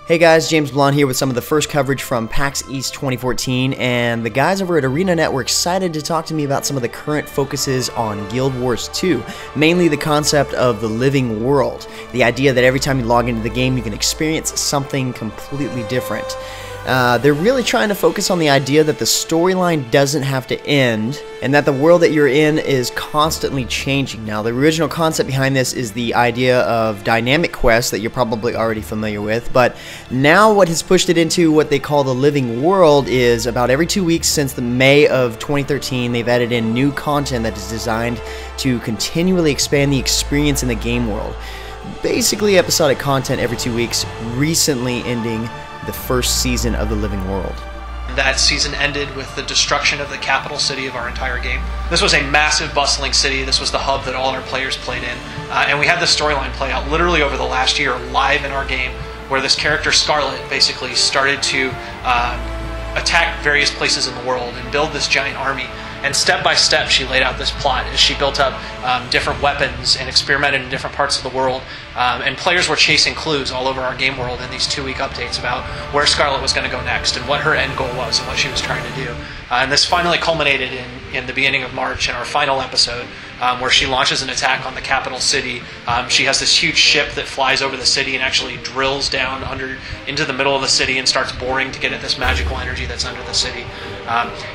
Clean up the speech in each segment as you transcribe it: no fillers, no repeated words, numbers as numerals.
Hey guys, James Blonde here with some of the first coverage from PAX East 2014, and the guys over at ArenaNet were excited to talk to me about some of the current focuses on Guild Wars 2, mainly the concept of the living world, the idea that every time you log into the game you can experience something completely different. They're really trying to focus on the idea that the storyline doesn't have to end, and that the world that you're in is constantly changing. Now, the original concept behind this is the idea of dynamic quests that you're probably already familiar with, but now what has pushed it into what they call the living world is about every 2 weeks since the May of 2013, they've added in new content that is designed to continually expand the experience in the game world. Basically, episodic content every 2 weeks, recently ending the first season of the Living World. That season ended with the destruction of the capital city of our entire game. This was a massive, bustling city. This was the hub that all our players played in. And we had this storyline play out literally over the last year live in our game, where this character, Scarlet, basically started to attack various places in the world and build this giant army. And step by step, she laid out this plot as she built up different weapons and experimented in different parts of the world. And players were chasing clues all over our game world in these 2-week updates about where Scarlet was going to go next and what her end goal was and what she was trying to do. And this finally culminated in the beginning of March in our final episode, where she launches an attack on the capital city. She has this huge ship that flies over the city and actually drills down into the middle of the city and starts boring to get at this magical energy that's under the city.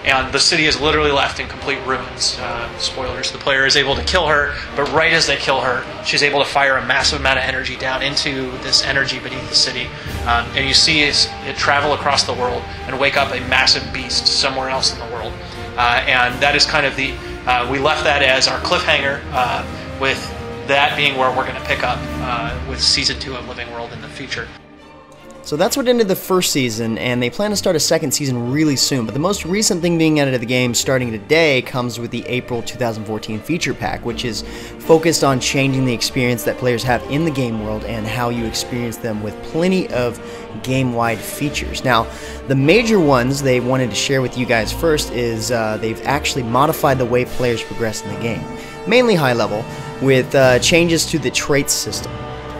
And the city is literally left in complete ruins. Spoilers, the player is able to kill her, but right as they kill her, she's able to fire a massive amount of energy down into this energy beneath the city. And you see it travel across the world and wake up a massive beast somewhere else in the world. And that is kind of we left that as our cliffhanger, with that being where we're going to pick up with Season 2 of Living World in the future. So that's what ended the first season, and they plan to start a second season really soon. But the most recent thing being added to the game starting today comes with the April 2014 feature pack, which is focused on changing the experience that players have in the game world and how you experience them with plenty of game-wide features. Now, the major ones they wanted to share with you guys first is they've actually modified the way players progress in the game, mainly high level, with changes to the traits system.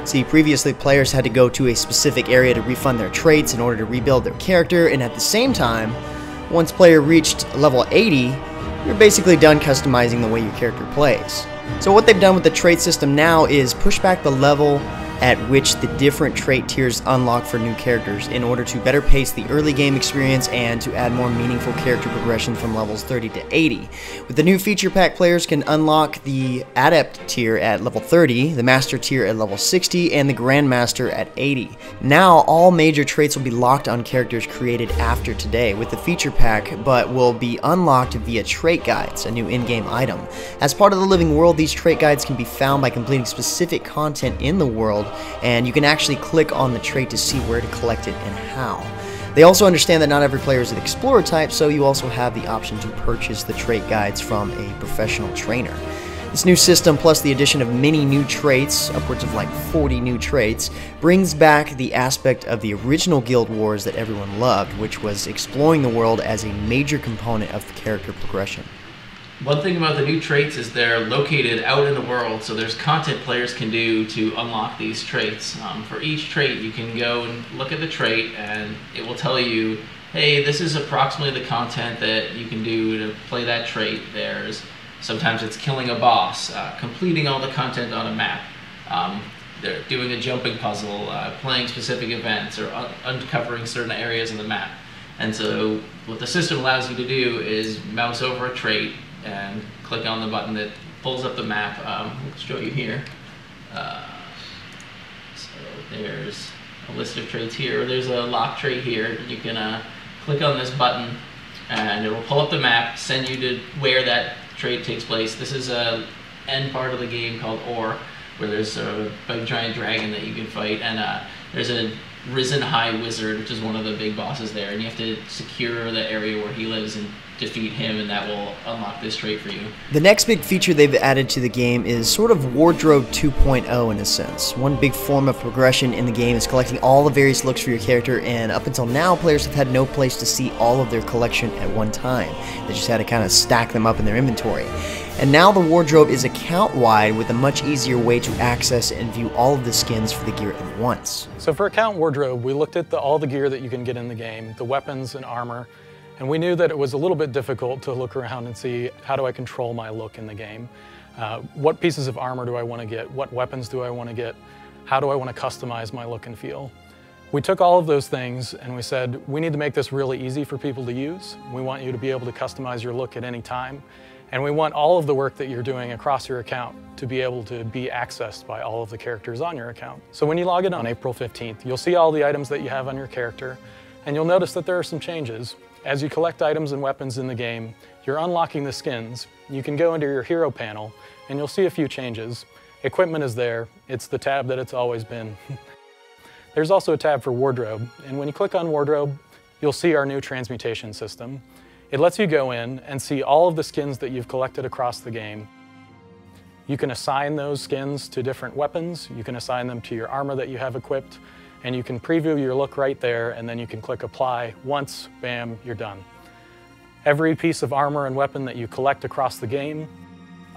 See, previously players had to go to a specific area to refund their traits in order to rebuild their character, and at the same time, once player reached level 80, you're basically done customizing the way your character plays. So what they've done with the trait system now is push back the level at which the different trait tiers unlock for new characters in order to better pace the early game experience and to add more meaningful character progression from levels 30 to 80. With the new feature pack, players can unlock the Adept tier at level 30, the Master tier at level 60, and the Grandmaster at 80. Now, all major traits will be locked on characters created after today with the feature pack, but will be unlocked via trait guides, a new in-game item. As part of the living world, these trait guides can be found by completing specific content in the world, and you can actually click on the trait to see where to collect it and how. They also understand that not every player is an explorer type, so you also have the option to purchase the trait guides from a professional trainer. This new system, plus the addition of many new traits, upwards of like 40 new traits, brings back the aspect of the original Guild Wars that everyone loved, which was exploring the world as a major component of the character progression. One thing about the new traits is they're located out in the world, so there's content players can do to unlock these traits. For each trait, you can go and look at the trait, and it will tell you, hey, this is approximately the content that you can do to play that trait. Sometimes it's killing a boss, completing all the content on a map. They're doing a jumping puzzle, playing specific events, or uncovering certain areas of the map. And so what the system allows you to do is mouse over a trait and click on the button that pulls up the map. I'll show you here. So there's a list of traits here. There's a lock trait here. You can click on this button and it will pull up the map, send you to where that trait takes place. This is a end part of the game called Ore, where there's a big giant dragon that you can fight, and there's a Risen High Wizard, which is one of the big bosses there, and you have to secure the area where he lives and defeat him, and that will unlock this trait for you. The next big feature they've added to the game is sort of Wardrobe 2.0 in a sense. One big form of progression in the game is collecting all the various looks for your character, and up until now, players have had no place to see all of their collection at one time. They just had to kind of stack them up in their inventory. And now the wardrobe is account-wide with a much easier way to access and view all of the skins for the gear at once. So for account wardrobe, we looked at all the gear that you can get in the game, the weapons and armor, and we knew that it was a little bit difficult to look around and see, how do I control my look in the game? What pieces of armor do I want to get? What weapons do I want to get? How do I want to customize my look and feel? We took all of those things and we said, we need to make this really easy for people to use. We want you to be able to customize your look at any time. And we want all of the work that you're doing across your account to be able to be accessed by all of the characters on your account. So when you log in on April 15th, you'll see all the items that you have on your character, and you'll notice that there are some changes. As you collect items and weapons in the game, you're unlocking the skins. You can go into your hero panel, and you'll see a few changes. Equipment is there. It's the tab that it's always been. There's also a tab for wardrobe, and when you click on wardrobe, you'll see our new transmutation system. It lets you go in and see all of the skins that you've collected across the game. You can assign those skins to different weapons, you can assign them to your armor that you have equipped, and you can preview your look right there, and then you can click apply once, bam, you're done. Every piece of armor and weapon that you collect across the game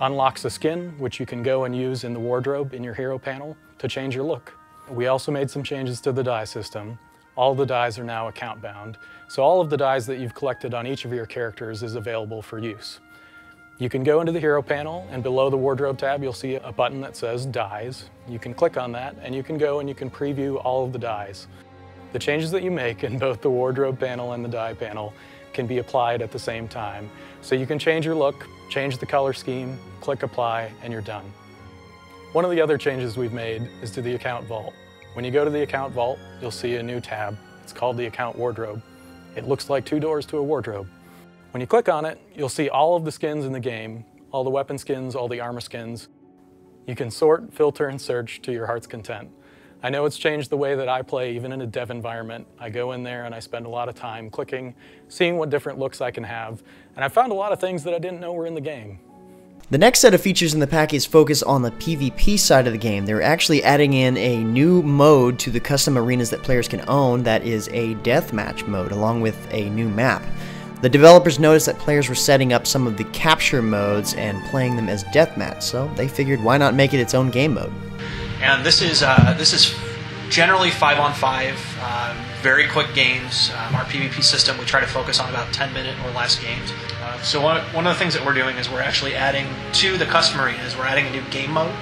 unlocks a skin, which you can go and use in the wardrobe in your hero panel to change your look. We also made some changes to the die system. All the dies are now account bound, so all of the dies that you've collected on each of your characters is available for use. You can go into the hero panel, and below the wardrobe tab you'll see a button that says dies. You can click on that and you can go and you can preview all of the dies. The changes that you make in both the wardrobe panel and the die panel can be applied at the same time. So you can change your look, change the color scheme, click apply, and you're done. One of the other changes we've made is to the account vault. When you go to the account vault, you'll see a new tab. It's called the account wardrobe. It looks like two doors to a wardrobe. When you click on it, you'll see all of the skins in the game, all the weapon skins, all the armor skins. You can sort, filter, and search to your heart's content. I know it's changed the way that I play, even in a dev environment. I go in there and I spend a lot of time clicking, seeing what different looks I can have, and I found a lot of things that I didn't know were in the game. The next set of features in the pack is focused on the PvP side of the game. They're actually adding in a new mode to the custom arenas that players can own, that is a deathmatch mode, along with a new map. The developers noticed that players were setting up some of the capture modes and playing them as deathmatch, so they figured why not make it its own game mode. And this is generally 5-on-5, very quick games. Our PvP system, we try to focus on about 10-minute or less games. So one of the things that we're doing is we're actually adding to the custom arenas, we're adding a new game mode.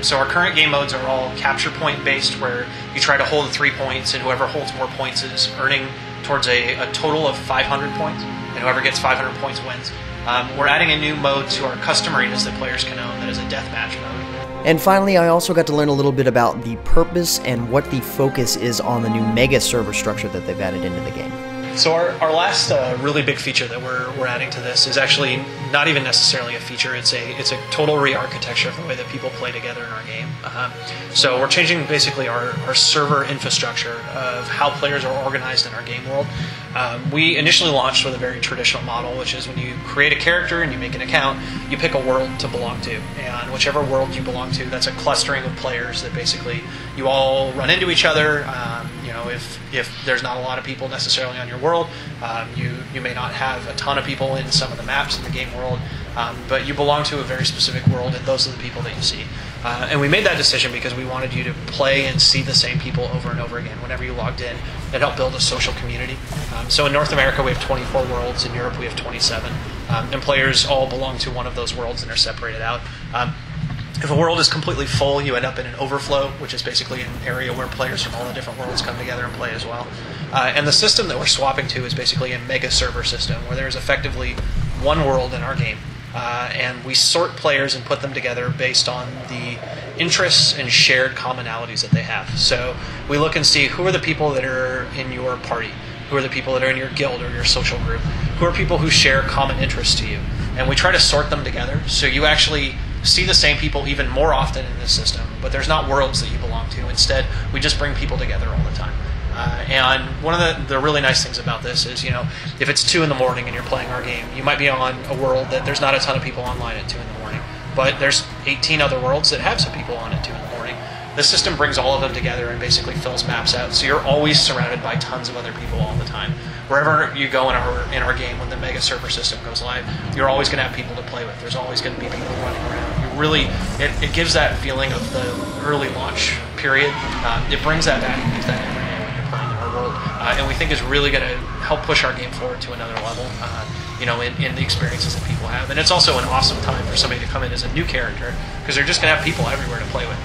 So our current game modes are all capture point based, where you try to hold 3 points, and whoever holds more points is earning towards a total of 500 points, and whoever gets 500 points wins. We're adding a new mode to our custom arenas that players can own, that is a deathmatch mode. And finally, I also got to learn a little bit about the purpose and what the focus is on the new mega server structure that they've added into the game. So our last really big feature that we're adding to this is actually not even necessarily a feature. It's a total re-architecture of the way that people play together in our game. So we're changing basically our server infrastructure of how players are organized in our game world. We initially launched with a very traditional model, which is when you create a character and you make an account, you pick a world to belong to, and whichever world you belong to, that's a clustering of players that basically you all run into each other. You know, if there's not a lot of people necessarily on your world, you may not have a ton of people in some of the maps in the game world, but you belong to a very specific world, and those are the people that you see. And we made that decision because we wanted you to play and see the same people over and over again whenever you logged in. It helped build a social community. So in North America we have 24 worlds, in Europe we have 27, and players all belong to one of those worlds and are separated out. If a world is completely full, you end up in an overflow, which is basically an area where players from all the different worlds come together and play as well. And the system that we're swapping to is basically a mega server system, where there's effectively one world in our game. And we sort players and put them together based on the interests and shared commonalities that they have. So we look and see who are the people that are in your party, who are the people that are in your guild or your social group, who are people who share common interests to you. And we try to sort them together, so you actually see the same people even more often in this system, but there's not worlds that you belong to. Instead, we just bring people together all the time. And one of the really nice things about this is, you know, if it's 2 in the morning and you're playing our game, you might be on a world that there's not a ton of people online at 2 in the morning, but there's 18 other worlds that have some people on at 2 in the morning. This system brings all of them together and basically fills maps out, so you're always surrounded by tons of other people all the time. wherever you go in our game when the mega server system goes live, you're always going to have people to play with. There's always going to be people running around. You really, it gives that feeling of the early launch period. It brings that back and gives that every day when you're playing in our world, and we think is really going to help push our game forward to another level. In the experiences that people have. And it's also an awesome time for somebody to come in as a new character, because they're just going to have people everywhere to play with.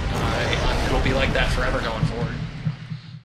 It'll be like that forever going forward.